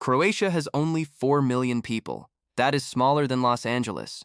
Croatia has only 4 million people. That is smaller than Los Angeles.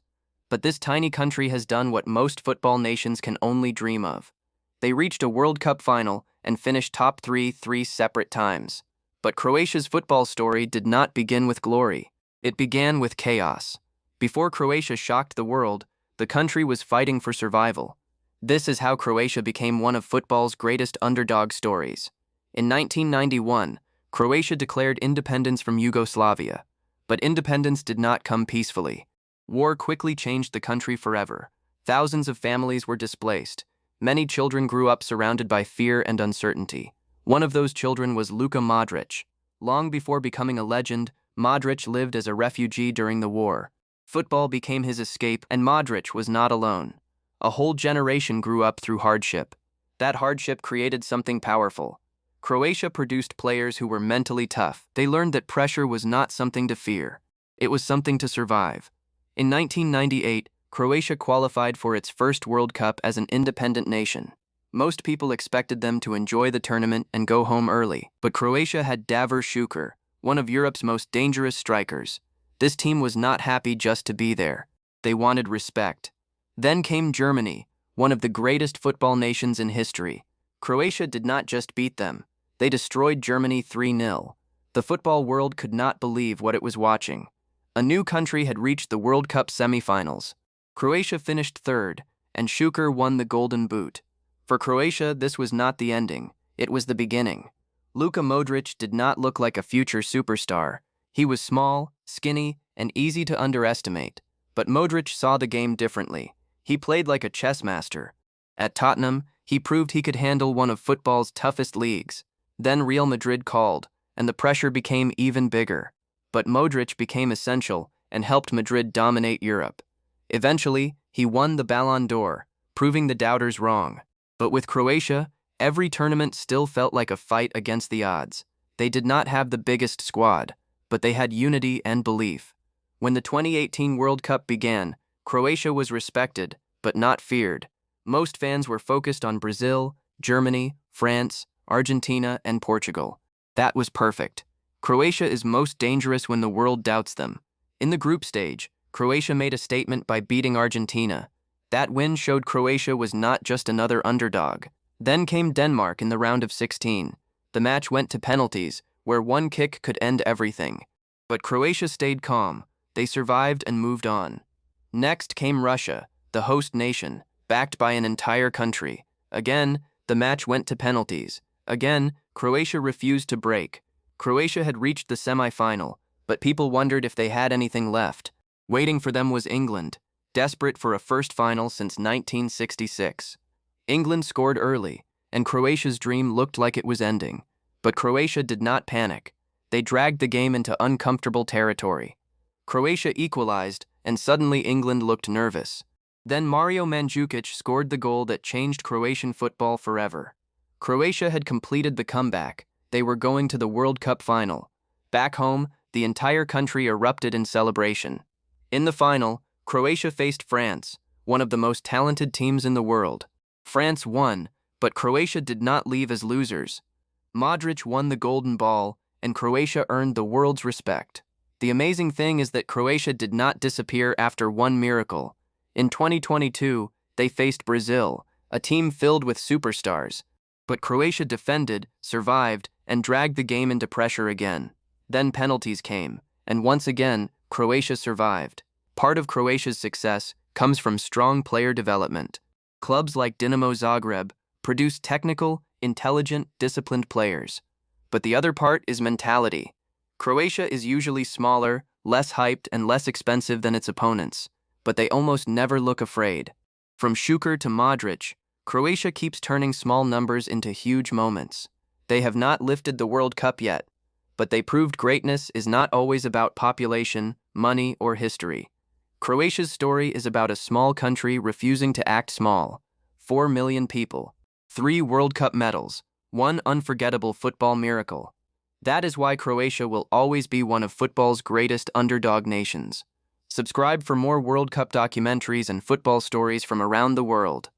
But this tiny country has done what most football nations can only dream of. They reached a World Cup final and finished top three separate times. But Croatia's football story did not begin with glory. It began with chaos. Before Croatia shocked the world, the country was fighting for survival. This is how Croatia became one of football's greatest underdog stories. In 1991, Croatia declared independence from Yugoslavia. But independence did not come peacefully. War quickly changed the country forever. Thousands of families were displaced. Many children grew up surrounded by fear and uncertainty. One of those children was Luka Modrić. Long before becoming a legend, Modrić lived as a refugee during the war. Football became his escape, and Modrić was not alone. A whole generation grew up through hardship. That hardship created something powerful. Croatia produced players who were mentally tough. They learned that pressure was not something to fear. It was something to survive. In 1998, Croatia qualified for its first World Cup as an independent nation. Most people expected them to enjoy the tournament and go home early, but Croatia had Davor Šuker, one of Europe's most dangerous strikers. This team was not happy just to be there. They wanted respect. Then came Germany, one of the greatest football nations in history. Croatia did not just beat them. They destroyed Germany 3-0. The football world could not believe what it was watching. A new country had reached the World Cup semifinals. Croatia finished third, and Šuker won the Golden Boot. For Croatia, this was not the ending. It was the beginning. Luka Modrić did not look like a future superstar. He was small, skinny, and easy to underestimate. But Modrić saw the game differently. He played like a chess master. At Tottenham, he proved he could handle one of football's toughest leagues. Then Real Madrid called, and the pressure became even bigger. But Modrić became essential and helped Madrid dominate Europe. Eventually, he won the Ballon d'Or, proving the doubters wrong. But with Croatia, every tournament still felt like a fight against the odds. They did not have the biggest squad, but they had unity and belief. When the 2018 World Cup began, Croatia was respected, but not feared. Most fans were focused on Brazil, Germany, France, Argentina, and Portugal. That was perfect. Croatia is most dangerous when the world doubts them. In the group stage, Croatia made a statement by beating Argentina. That win showed Croatia was not just another underdog. Then came Denmark in the round of 16. The match went to penalties, where one kick could end everything. But Croatia stayed calm. They survived and moved on. Next came Russia, the host nation, backed by an entire country. Again, the match went to penalties. Again, Croatia refused to break. Croatia had reached the semifinal, but people wondered if they had anything left. Waiting for them was England, desperate for a first final since 1966. England scored early, and Croatia's dream looked like it was ending. But Croatia did not panic. They dragged the game into uncomfortable territory. Croatia equalized, and suddenly England looked nervous. Then Mario Mandžukić scored the goal that changed Croatian football forever. Croatia had completed the comeback. They were going to the World Cup final. Back home, the entire country erupted in celebration. In the final, Croatia faced France, one of the most talented teams in the world. France won, but Croatia did not leave as losers. Modrić won the Golden Ball, and Croatia earned the world's respect. The amazing thing is that Croatia did not disappear after one miracle. In 2022, they faced Brazil, a team filled with superstars. But Croatia defended, survived, and dragged the game into pressure again. Then penalties came, and once again, Croatia survived. Part of Croatia's success comes from strong player development. Clubs like Dinamo Zagreb produce technical, intelligent, disciplined players. But the other part is mentality. Croatia is usually smaller, less hyped, and less expensive than its opponents, but they almost never look afraid. From Šuker to Modrić, Croatia keeps turning small numbers into huge moments. They have not lifted the World Cup yet, but they proved greatness is not always about population, money, or history. Croatia's story is about a small country refusing to act small. 4 million people, 3 World Cup medals, 1 unforgettable football miracle. That is why Croatia will always be one of football's greatest underdog nations. Subscribe for more World Cup documentaries and football stories from around the world.